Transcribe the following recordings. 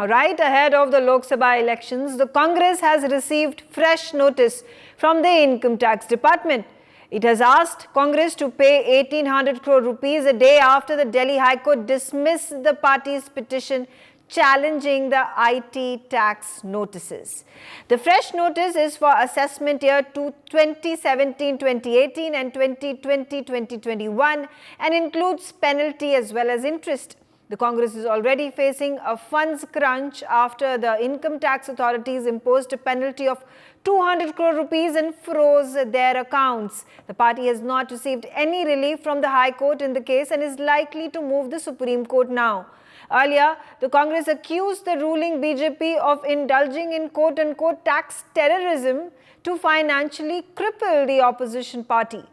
Right ahead of the Lok Sabha elections, the Congress has received fresh notice from the Income Tax Department. It has asked Congress to pay 1800 crore rupees a day after the Delhi High Court dismissed the party's petition challenging the IT tax notices. The fresh notice is for assessment year 2017-2018 and 2020-2021 and includes penalty as well as interest. The Congress is already facing a funds crunch after the income tax authorities imposed a penalty of 200 crore rupees and froze their accounts. The party has not received any relief from the High Court in the case and is likely to move the Supreme Court now. Earlier, the Congress accused the ruling BJP of indulging in quote-unquote tax terrorism to financially cripple the opposition party.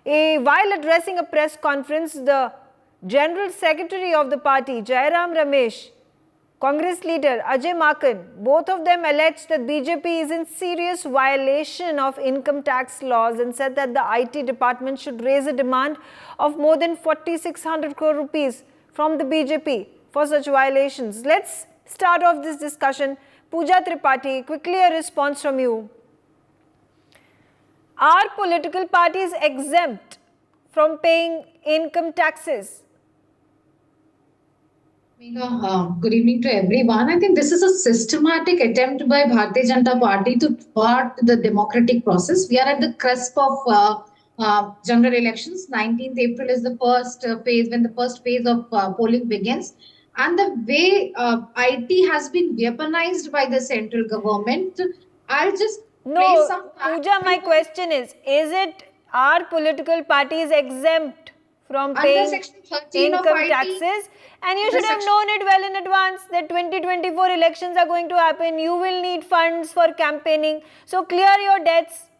While addressing a press conference, the General Secretary of the party, Jairam Ramesh, Congress leader Ajay Makan, both of them alleged that BJP is in serious violation of income tax laws and said that the IT department should raise a demand of more than 4,600 crore rupees from the BJP for such violations. Let's start off this discussion. Pooja Tripathi, quickly a response from you. Are political parties exempt from paying income taxes? Good evening to everyone. I think this is a systematic attempt by Bharatiya Janata Party to thwart the democratic process. We are at the cusp of general elections. 19th April is the first phase, when the first phase of polling begins. And the way IT has been weaponized by the central government, I'll just No, Pooja, my question is it, are political parties exempt from paying income taxes? And you should have known it well in advance that 2024 elections are going to happen. You will need funds for campaigning. So clear your debts.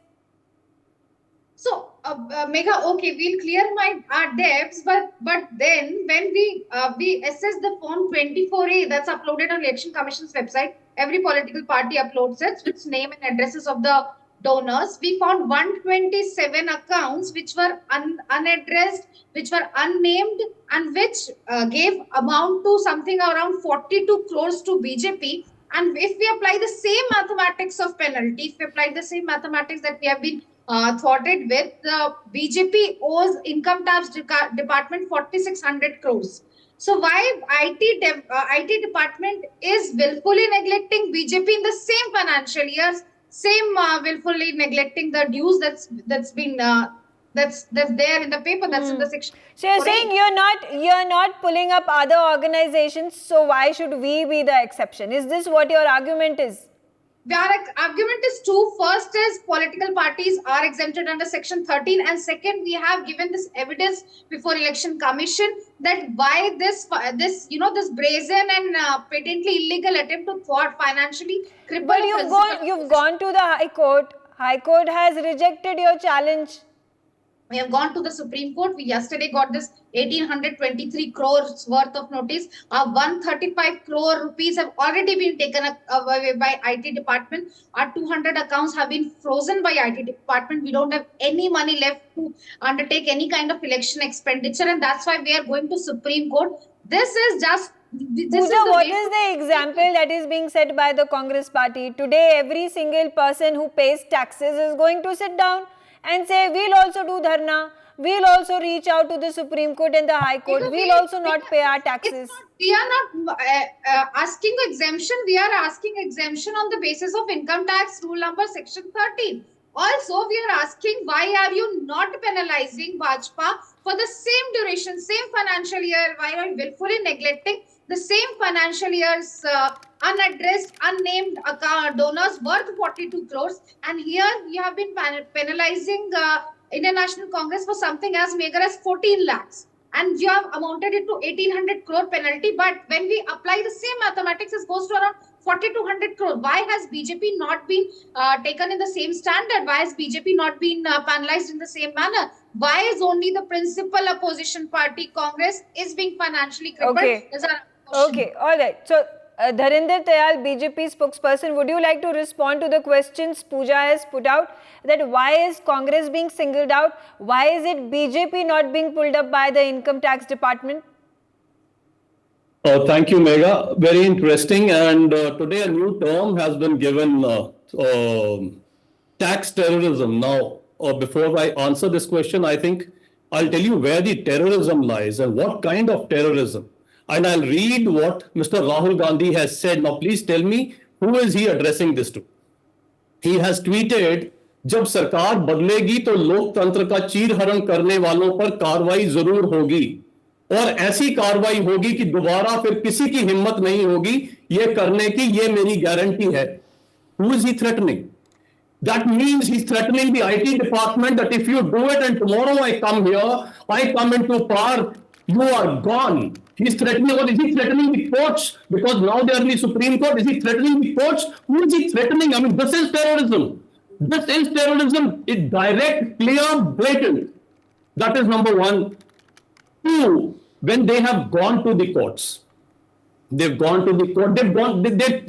So, Megha, okay, we'll clear our debts, but then when we assess the Form 24A that's uploaded on Election Commission's website, every political party uploads it, its name and addresses of the donors. We found 127 accounts which were unaddressed, which were unnamed, and which gave amount to something around 42 crores to BJP. And if we apply the same mathematics of penalty, if we apply the same mathematics that we have been thwarted with, the BJP owes income tax department 4,600 crores. So why IT department is willfully neglecting BJP in the same financial years, willfully neglecting the dues that's been that's there in the paper, that's in the section. So you're saying you're not pulling up other organizations, so why should we be the exception? Is this what your argument is? Our argument is two. First is political parties are exempted under Section 13, and second, we have given this evidence before Election Commission that why this brazen and patently illegal attempt to thwart financially cripple. But you've gone to the High Court. High Court has rejected your challenge. We have gone to the Supreme Court. We yesterday got this 1,823 crores worth of notice. 135 crore rupees have already been taken away by IT department. Our 200 accounts have been frozen by IT department. We don't have any money left to undertake any kind of election expenditure, and that's why we are going to Supreme Court. This is just... Pooja, what is the example that is being set by the Congress party? Today, every single person who pays taxes is going to sit down and say, we'll also do dharna, we'll also reach out to the Supreme Court and the High Court, we'll also not pay our taxes. We are not asking exemption, we are asking exemption on the basis of income tax rule number section 13. Also, we are asking, why are you not penalizing Bajpa for the same duration, same financial year? Why are you willfully neglecting the same financial year's unaddressed, unnamed donors worth 42 crores? And here you have been penalizing Indian National Congress for something as meager as 14 lakhs. And you have amounted it to 1,800 crore penalty. But when we apply the same mathematics, it goes to around 4,200 crore. Why has BJP not been taken in the same standard? Why has BJP not been penalized in the same manner? Why is only the principal opposition party, Congress, is being financially crippled? Okay. Okay, all right. So, Dharinder Tayal, BJP spokesperson, would you like to respond to the questions Pooja has put out, that why is Congress being singled out? Why is it BJP not being pulled up by the income tax department? Thank you, Megha. Very interesting. And today a new term has been given, tax terrorism. Now, before I answer this question, I think I'll tell you where the terrorism lies and what kind of terrorism. And I'll read what Mr. Rahul Gandhi has said. Now, please tell me, who is he addressing this to? He has tweeted, जब सरकार बदलेगी तो लोकतंत्र का चीरहरण करने वालों पर कार्रवाई जरूर होगी और ऐसी कार्रवाई होगी कि दोबारा फिर किसी की हिम्मत नहीं होगी ये करने की, ये मेरी गारंटी है. Who is he threatening? That means he's threatening the IT department that if you do it and tomorrow I come here, I come into power, you are gone. He's threatening, or is he threatening the courts? Because now they are in the Supreme Court. Is he threatening the courts? Who is he threatening? I mean, this is terrorism. This is terrorism. It's direct, clear, blatant. That is number one. Two, when they have gone to the courts, they've gone to the court, they've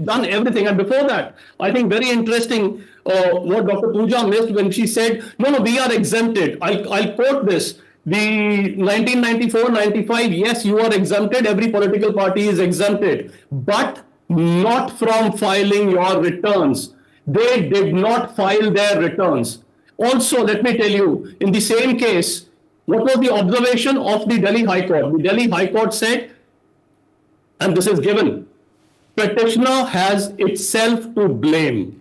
done everything. And before that, I think very interesting what Dr. Pooja missed when she said, no, we are exempted. I'll quote this. The 1994-95, yes, you are exempted. Every political party is exempted, but not from filing your returns. They did not file their returns. Also, let me tell you, in the same case, what was the observation of the Delhi High Court? The Delhi High Court said, and this is given, petitioner has itself to blame.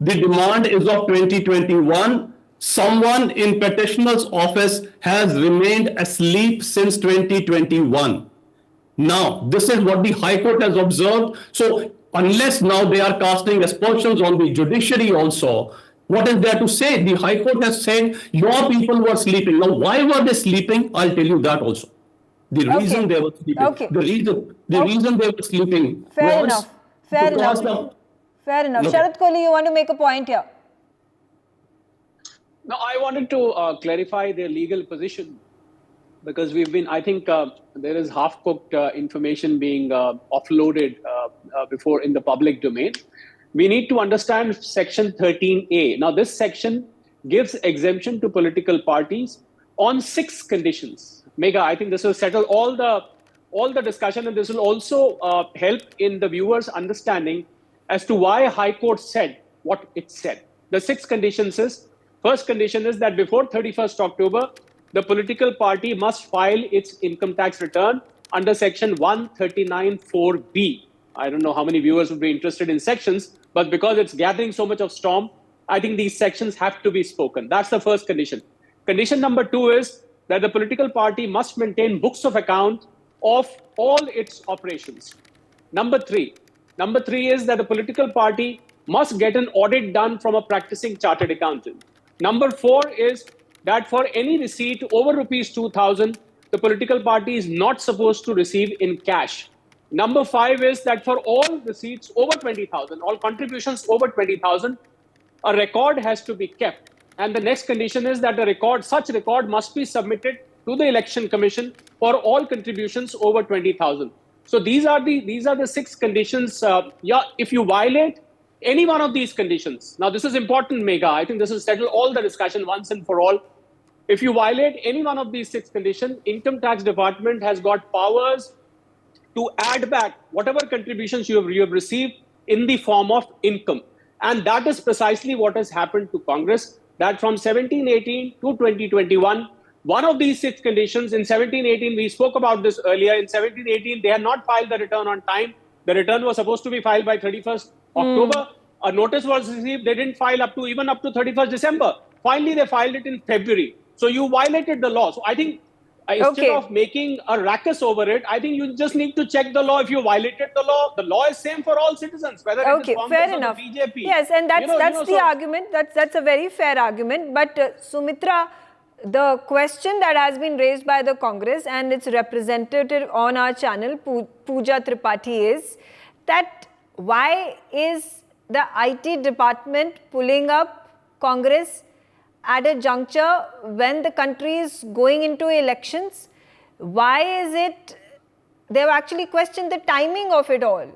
The demand is of 2021. Someone in petitioner's office has remained asleep since 2021. Now, this is what the High Court has observed. So, unless now they are casting aspersions on the judiciary also, what is there to say? The High Court has said your people were sleeping. Now, why were they sleeping? I'll tell you that also. The reason they were sleeping. Okay. The reason they were sleeping Fair was enough. Fair because enough. Fair enough. Okay. Sharat Kohli, you want to make a point here? No, I wanted to clarify their legal position because I think there is half-cooked information being offloaded before in the public domain. We need to understand Section 13A. Now, this section gives exemption to political parties on 6 conditions. Megha, I think this will settle all the discussion, and this will also help in the viewers' understanding as to why High Court said what it said. The 6 conditions is, first condition is that before 31st October, the political party must file its income tax return under Section 139(4)(b). I don't know how many viewers would be interested in sections, but because it's gathering so much of storm, I think these sections have to be spoken. That's the first condition. Condition number 2 is that the political party must maintain books of account of all its operations. Number 3 is that the political party must get an audit done from a practicing chartered accountant. Number 4 is that for any receipt over rupees 2,000, the political party is not supposed to receive in cash. Number 5 is that for all receipts over 20,000, all contributions over 20,000, a record has to be kept. And the next condition is that such record must be submitted to the Election Commission for all contributions over 20,000. So these are the 6 conditions. If you violate any one of these conditions, now this is important, Megha. I think this will settle all the discussion once and for all. If you violate any one of these 6 conditions, Income Tax Department has got powers to add back whatever contributions you have received in the form of income. And that is precisely what has happened to Congress, that from 1718 to 2021, one of these 6 conditions, in 1718, we spoke about this earlier, in 1718, they had not filed the return on time. The return was supposed to be filed by 31st October. A notice was received, they didn't file even up to 31st December. Finally, they filed it in February. So you violated the law. So I think instead of making a ruckus over it, I think you just need to check the law. If you violated the law is same for all citizens, whether it is Congress fair enough. or the BJP. Yes, and that's the argument. That's a very fair argument. But Sumitra, the question that has been raised by the Congress and its representative on our channel, Pooja Tripathi, is that why is the IT department pulling up Congress at a juncture when the country is going into elections? Why is it they've actually questioned the timing of it all?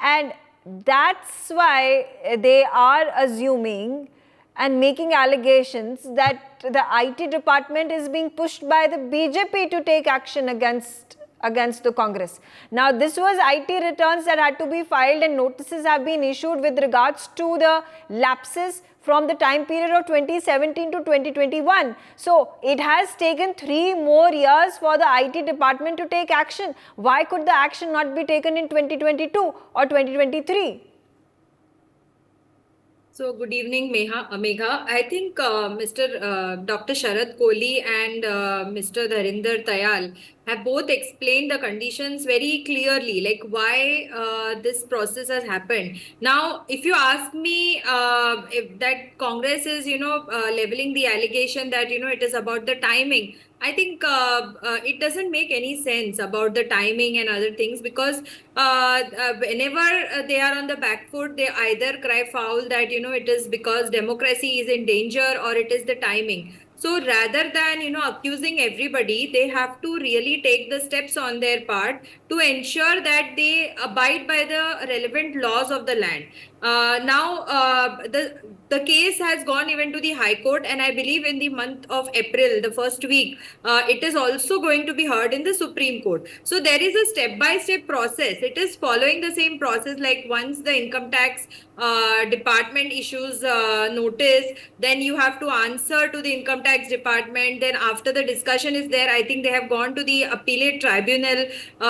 And that's why they are assuming and making allegations that the IT department is being pushed by the BJP to take action against against the Congress. Now, this was IT returns that had to be filed, and notices have been issued with regards to the lapses from the time period of 2017 to 2021. So, it has taken 3 more years for the IT department to take action. Why could the action not be taken in 2022 or 2023? So good evening, Megha. I think Mr. Dr. Sharad Kohli and Mr. Dharinder Tayal have both explained the conditions very clearly, like why this process has happened. Now, if you ask me if that Congress is, leveling the allegation that, it is about the timing, I think it doesn't make any sense about the timing and other things, because whenever they are on the back foot, they either cry foul that, it is because democracy is in danger, or it is the timing. So rather than, accusing everybody, they have to really take the steps on their part to ensure that they abide by the relevant laws of the land. The case has gone even to the High Court, and I believe in the month of April, the first week, it is also going to be heard in the Supreme Court. So there is a step-by-step process. It is following the same process, like once the income tax department issues notice, then you have to answer to the income tax department. Then after the discussion is there, I think they have gone to the appellate tribunal,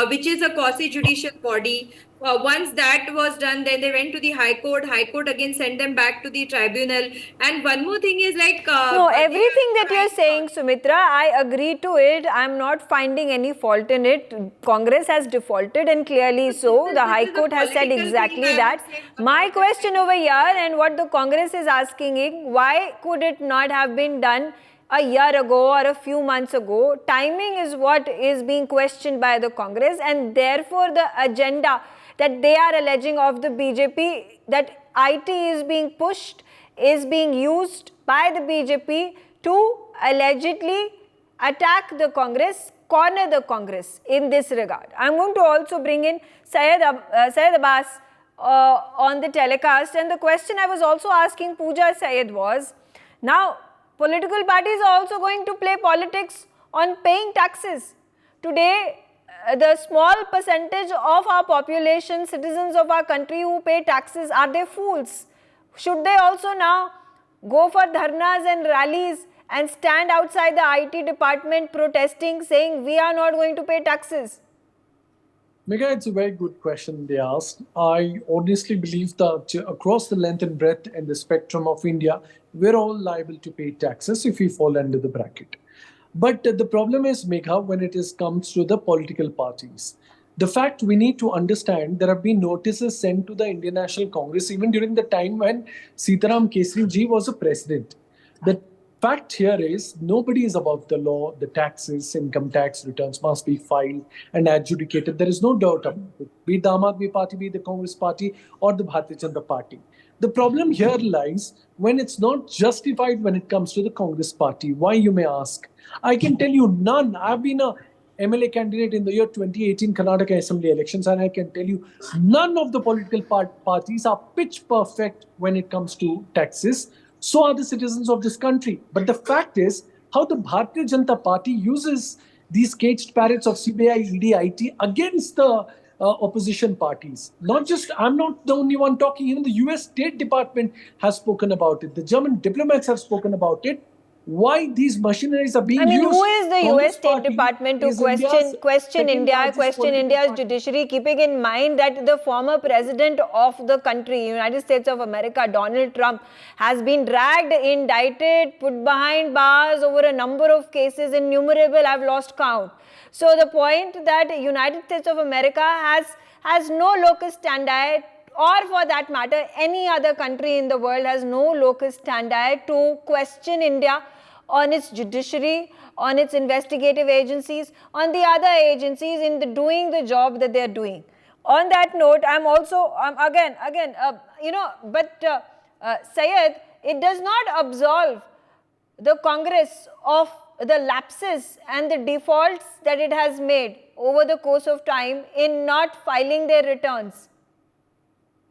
which is a quasi-judicial body. Once that was done, then they went to the High Court. High Court again sent them back to the tribunal. And one more thing is like... no, everything that you're saying, Sumitra, I agree to it. I'm not finding any fault in it. Congress has defaulted, and clearly so. The High Court has said exactly that. My question over here, and what the Congress is asking is, why could it not have been done a year ago or a few months ago? Timing is what is being questioned by the Congress, and therefore the agenda that they are alleging of the BJP, that IT is being pushed, is being used by the BJP to allegedly attack the Congress, corner the Congress in this regard. I'm going to also bring in Syed Abbas on the telecast, and the question I was also asking Pooja Syed was, now political parties are also going to play politics on paying taxes. Today, the small percentage of our population, citizens of our country who pay taxes, are they fools? Should they also now go for dharnas and rallies and stand outside the IT department protesting, saying we are not going to pay taxes? Megha, it's a very good question they asked. I honestly believe that across the length and breadth and the spectrum of India, we're all liable to pay taxes if we fall under the bracket. But the problem is, Megha, when it comes to the political parties. The fact we need to understand, there have been notices sent to the Indian National Congress even during the time when Sitaram Kesari ji was a president. The fact here is, nobody is above the law. The taxes, income tax returns must be filed and adjudicated. There is no doubt about it. Be it the Aam Aadmi Party, be it the Congress Party or the Bharatiya Janata Party. The problem here lies when it's not justified when it comes to the Congress Party. Why, you may ask? I can tell you none. I've been a MLA candidate in the year 2018 Karnataka Assembly elections, and I can tell you none of the political parties are pitch perfect when it comes to taxes. So are the citizens of this country. But the fact is how the Bharatiya Janata Party uses these caged parrots of CBI, ED, IT against the opposition parties. Not just, I'm not the only one talking, even the US State Department has spoken about it. The German diplomats have spoken about it. Why these machineries are being used? Who is the US State Department to question India, question India's judiciary, keeping in mind that the former president of the country, United States of America, Donald Trump, has been dragged, indicted, put behind bars over a number of cases, innumerable, I've lost count. So the point that United States of America has no locus standi, or for that matter, any other country in the world has no locus standi to question India on its judiciary, on its investigative agencies, on the other agencies in doing the job that they are doing. On that note, I'm also, Syed, it does not absolve the Congress of the lapses and the defaults that it has made over the course of time in not filing their returns.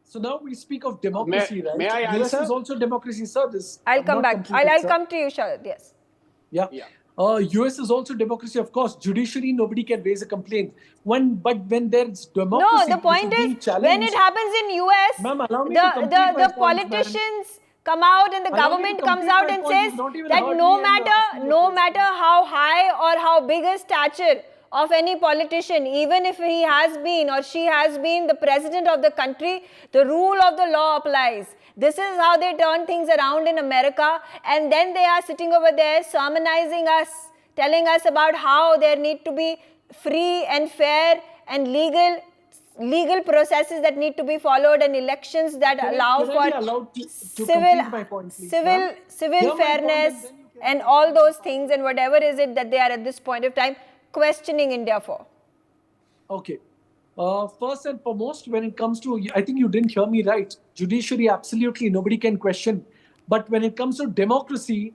So now we speak of democracy, right? May I US answer? is also democracy service. I'll come back. I'll come to you, Sharad. Yes. Yeah. US is also democracy, of course. Judiciary, nobody can raise a complaint. But when there's No, democracy, the point which is, being challenged, when it happens in US, Ma'am, allow me to complete my the points, politicians come out and the Allow me to government comes complete out my and point. says You've not even that heard no me and asked me a no question. matter how high or how big a stature of any politician, even if he has been or she has been the president of the country, the rule of the law applies. This is how they turn things around in America, and then they are sitting over there sermonizing us, telling us about how there need to be free and fair and legal processes that need to be followed and elections that allow can I for be allowed to complete my point, please, ma'am? civil Hear my point fairness and then you can and all those things, and whatever is it that they are at this point of time questioning India for. Okay. First and foremost, when it comes to, I think you didn't hear me right. Judiciary, absolutely, nobody can question. But when it comes to democracy,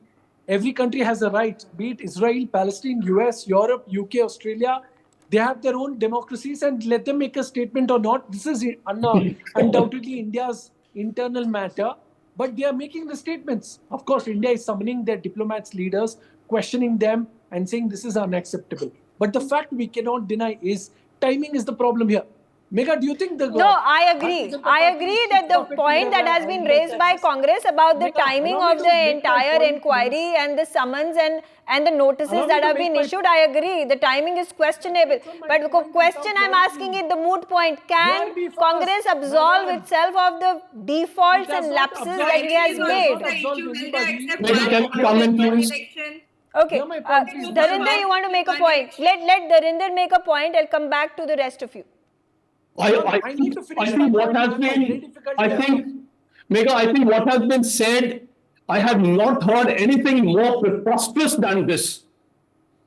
every country has a right, be it Israel, Palestine, US, Europe, UK, Australia. They have their own democracies, and let them make a statement or not. This is undoubtedly India's internal matter, but they are making the statements. Of course, India is summoning their diplomats, leaders, questioning them and saying this is unacceptable. But the fact we cannot deny is timing is the problem here. Megha, do you think the... No, I agree. I agree that the point that has been raised by Congress about the timing of the entire inquiry and the summons and the notices that have been issued, I agree. The timing is questionable. But the question I'm asking is the moot point. Can Congress absolve itself of the defaults and lapses that it has made? Can I comment, please? Okay, Dharinder, you want to make a point? Let Dharinder make a point. I'll come back to the rest of you. I need to finish I my think what point, has ma'am. been, Megha, I think what has been said, I have not heard anything more preposterous than this.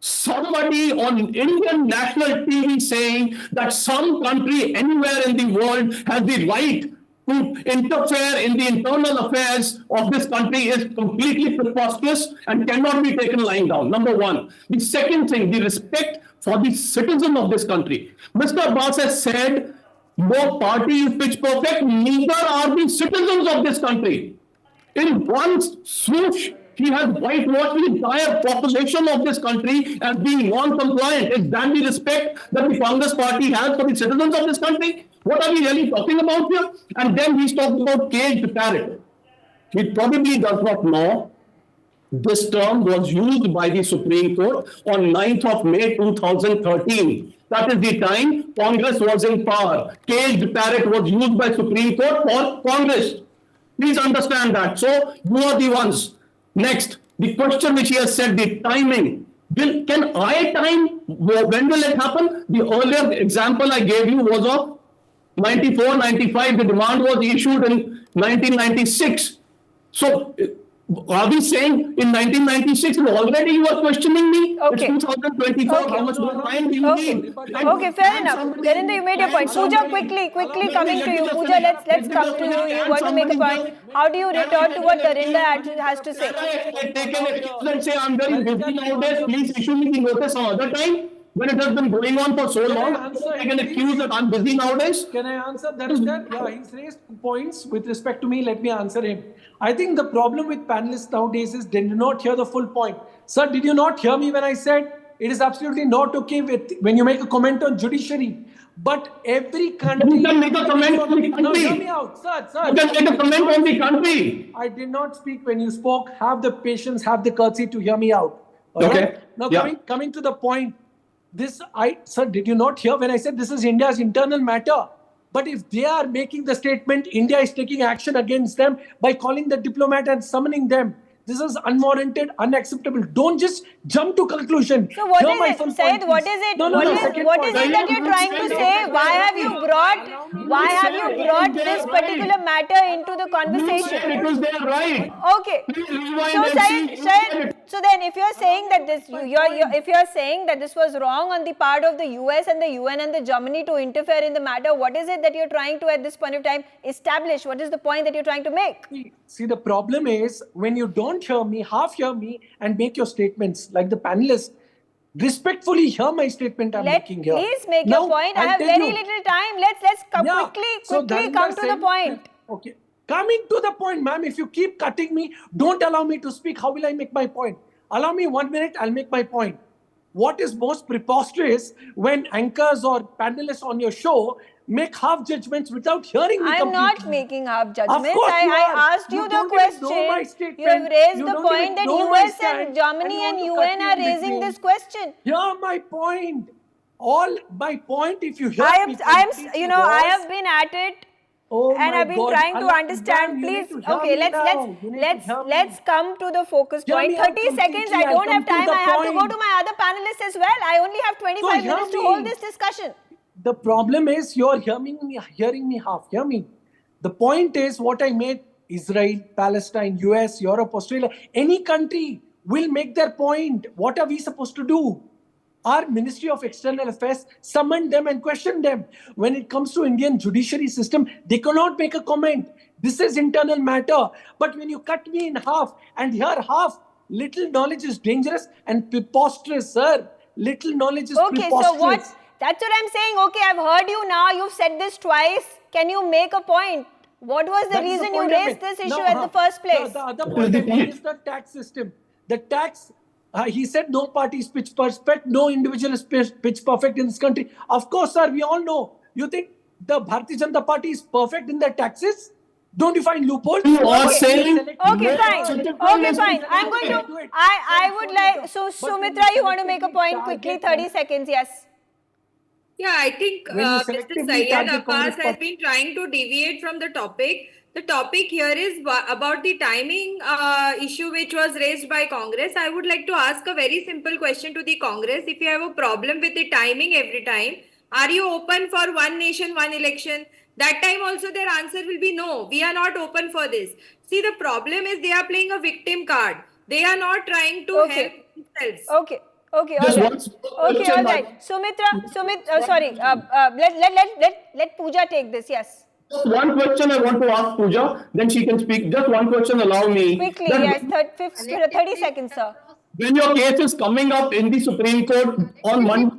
Somebody on Indian national TV saying that some country anywhere in the world has the right to interfere in the internal affairs of this country is completely preposterous and cannot be taken lying down. Number one. The second thing, the respect for the citizen of this country. Mr. Abbas has said, no party is pitch perfect, neither are the citizens of this country. In one swoosh, he has whitewashed the entire population of this country as being non-compliant. Is that the respect that the Congress party has for the citizens of this country? What are we really talking about here? And then he's talking about caged parrot. He probably does not know this term was used by the Supreme Court on 9th of May 2013. That is the time Congress was in power. Caged parrot was used by Supreme Court for Congress. Please understand that. So you are the ones. Next, the question which he has said, the timing. Can I time? When will it happen? The earlier example I gave you was of 94, 95. The demand was issued in 1996. So are we saying in 1996 already you are questioning me? Okay. It's 2024. Okay. How much more time do you need? Okay, fair enough. Dharinder, you made your point. Pooja, quickly coming to you. Pooja, let's come to you. You want to make a point. How do you return to what Dharinder has to say? I take an excuse and say I'm very busy nowadays. Please issue me the notice some other time. When it has been going on for so long, I can accuse that I'm busy nowadays. Can I answer that? Yeah, he's raised points with respect to me. Let me answer him. I think the problem with panelists nowadays is they do not hear the full point. Sir, did you not hear me when I said it is absolutely not okay when you make a comment on judiciary? But every country... You can make a comment on the country. No, hear me out. Sir. You can make a comment on the country. I did not speak when you spoke. Have the patience, have the courtesy to hear me out. Okay. Now, coming to the point. Sir, did you not hear when I said this is India's internal matter? But if they are making the statement, India is taking action against them by calling the diplomat and summoning them. This is unwarranted, unacceptable. Don't just jump to conclusion. So what is it, Syed? What is it? What is it that you're trying to say? Why have you brought this particular matter into the conversation? Because they are right. Okay. So Syed, so then if you're saying that if you're saying that this was wrong on the part of the US and the UN and the Germany to interfere in the matter, what is it that you're trying to at this point of time establish? What is the point that you're trying to make? See, the problem is when you don't hear me, half hear me and make your statements like the panelists, respectfully hear my statement I'm making here. Please make your point. I have very little time. Let's quickly come to the point. Okay. Coming to the point, ma'am, if you keep cutting me, don't allow me to speak. How will I make my point? Allow me 1 minute, I'll make my point. What is most preposterous when anchors or panelists on your show make half judgments without hearing me I'm completely? not making half judgments. Of course you are. I asked you the don't even know my question. statement. You have raised You the don't even point that know my US stand, and Germany you and want to cut UN me are in raising between. this question. Hear my point. All my point, if you hear me I completely, have was, been at it. oh And my I've been God, trying to Allah, understand. damn, you Please, need to hear okay, me now. You need to hear me. let's come to the focus Hear point. me out 30 seconds. completely. I I'll don't come have to time. the I have to go point. to my other panelists as well. I only have 25 hear minutes to me. hold this discussion. The problem is you're hearing me half. Hear me. The point is what I made. Israel, Palestine, US, Europe, Australia, any country will make their point. What are we supposed to do? Our Ministry of External Affairs summoned them and questioned them. When it comes to Indian judiciary system, they cannot make a comment. This is internal matter. But when you cut me in half and here half, little knowledge is dangerous and preposterous, sir. Little knowledge is Okay, preposterous. so what? That's what I'm saying. Okay, I've heard you now. You've said this twice. Can you make a point? What was the That is reason you point I raised made. this issue Now, at the first place? The other point I made is the tax system. The tax, he said no party is pitch perfect, no individual is pitch perfect in this country. Of course, sir, we all know. You think the Bharatiya Janata Party is perfect in their taxes? Don't you find loopholes? You are Okay. saying Okay, fine. Okay, fine. I'm going to. I would like. So, Sumitra, you want to make a point quickly? 30 seconds. Yes. Yeah, I think When you Mr. selectively Syed target Abbas Congress has been trying to deviate from the topic. The topic here is about the timing issue which was raised by Congress. I would like to ask a very simple question to the Congress. If you have a problem with the timing every time, are you open for one nation, one election? That time also their answer will be no. We are not open for this. See, the problem is they are playing a victim card. They are not trying to help themselves. Okay. Okay, all Just right. one Okay, question, all right. Sorry. Let Pooja take this. Yes. just one question I want to ask Pooja, then she can speak. Just one question, allow me. Quickly, That yes. 30 seconds, sir. when your case is coming up in the Supreme Court on Monday,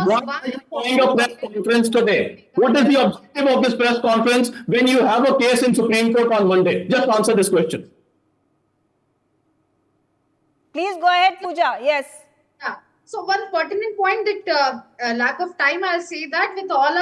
why are you doing a press conference today? What is the objective of this press conference when you have a case in Supreme Court on Monday? Just answer this question. Please go ahead, Pooja. Yes. Yeah. So one pertinent point that lack of time, I'll say that with all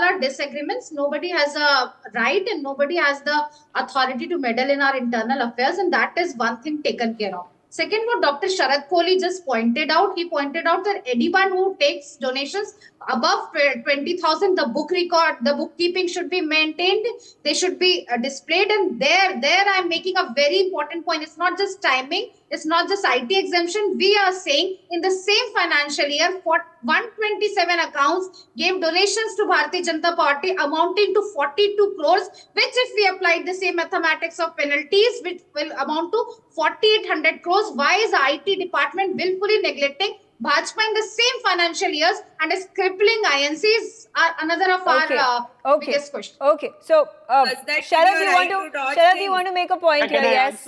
our disagreements, nobody has a right and nobody has the authority to meddle in our internal affairs, and that is one thing taken care of. Second, what Dr. Sharad Kohli just pointed out, he pointed out that anyone who takes donations above 20,000, the book record, the bookkeeping should be maintained. They should be displayed. And there I'm making a very important point. It's not just timing. It's not just IT exemption. We are saying in the same financial year, 127 accounts gave donations to Bharatiya Janata Party amounting to 42 crores, which if we applied the same mathematics of penalties, which will amount to 4,800 crores. Why is the IT department willfully neglecting Bhajpa in the same financial years and is crippling INCs? Another of our biggest questions. Okay. So, Sharad, you want to make a point here? Yes.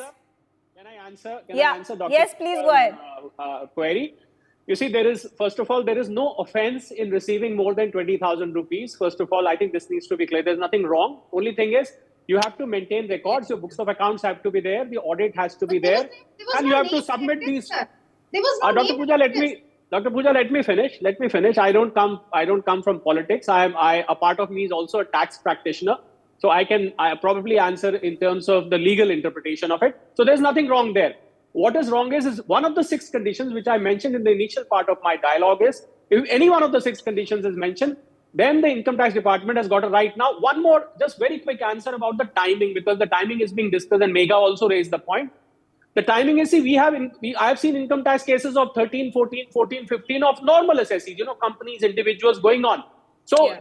Can I answer? Yeah. I answer Dr. Yes, please go ahead. Query. You see, first of all, there is no offense in receiving more than 20,000 rupees. First of all, I think this needs to be clear. There's nothing wrong. Only thing is, you have to maintain records. Your books of accounts have to be there. The audit has to be there. And you have to submit these. There was no Dr. Pooja, let me finish. Let me finish. I don't come from politics. A part of me is also a tax practitioner. So I probably answer in terms of the legal interpretation of it. So there's nothing wrong there. What is wrong is one of the 6 conditions which I mentioned in the initial part of my dialogue is, if any one of the 6 conditions is mentioned, then the income tax department has got a right. Now, one more, just very quick answer about the timing, because the timing is being discussed and Megha also raised the point. The timing is, I have seen income tax cases of 13, 14, 15 of normal assessees, companies, individuals going on. So,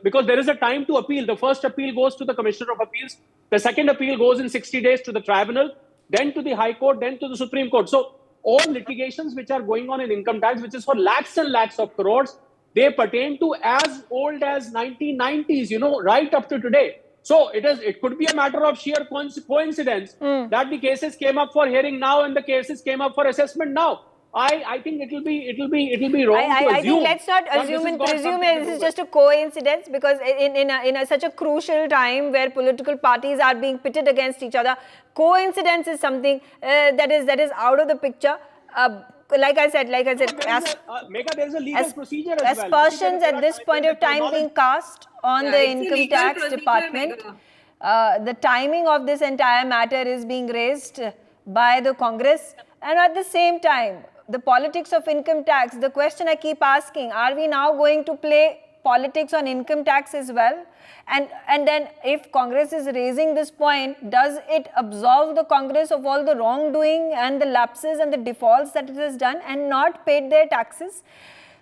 because there is a time to appeal, the first appeal goes to the Commissioner of Appeals, the second appeal goes in 60 days to the tribunal, then to the High Court, then to the Supreme Court. So, all litigations which are going on in income tax, which is for lakhs and lakhs of crores, they pertain to as old as 1990s, right up to today. So, it could be a matter of sheer coincidence that the cases came up for hearing now and the cases came up for assessment now. I think it'll be wrong to I assume. think let's not that this assume has and got presume something to this do is with- just a coincidence, because in such a crucial time where political parties are being pitted against each other, coincidence is something that is out of the picture. Like I said, Megha, there is a legal procedure as well. aspersions at this point of time being cast on the it's a income legal tax procedure, department. Megha. The timing of this entire matter is being raised by the Congress, and at the same time, the politics of income tax. The question I keep asking: are we now going to play politics on income tax as well? And then, if Congress is raising this point, does it absolve the Congress of all the wrongdoing and the lapses and the defaults that it has done and not paid their taxes?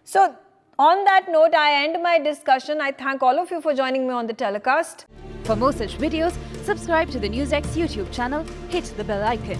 So, on that note, I end my discussion. I thank all of you for joining me on the telecast. For more such videos, subscribe to the NewsX YouTube channel, hit the bell icon.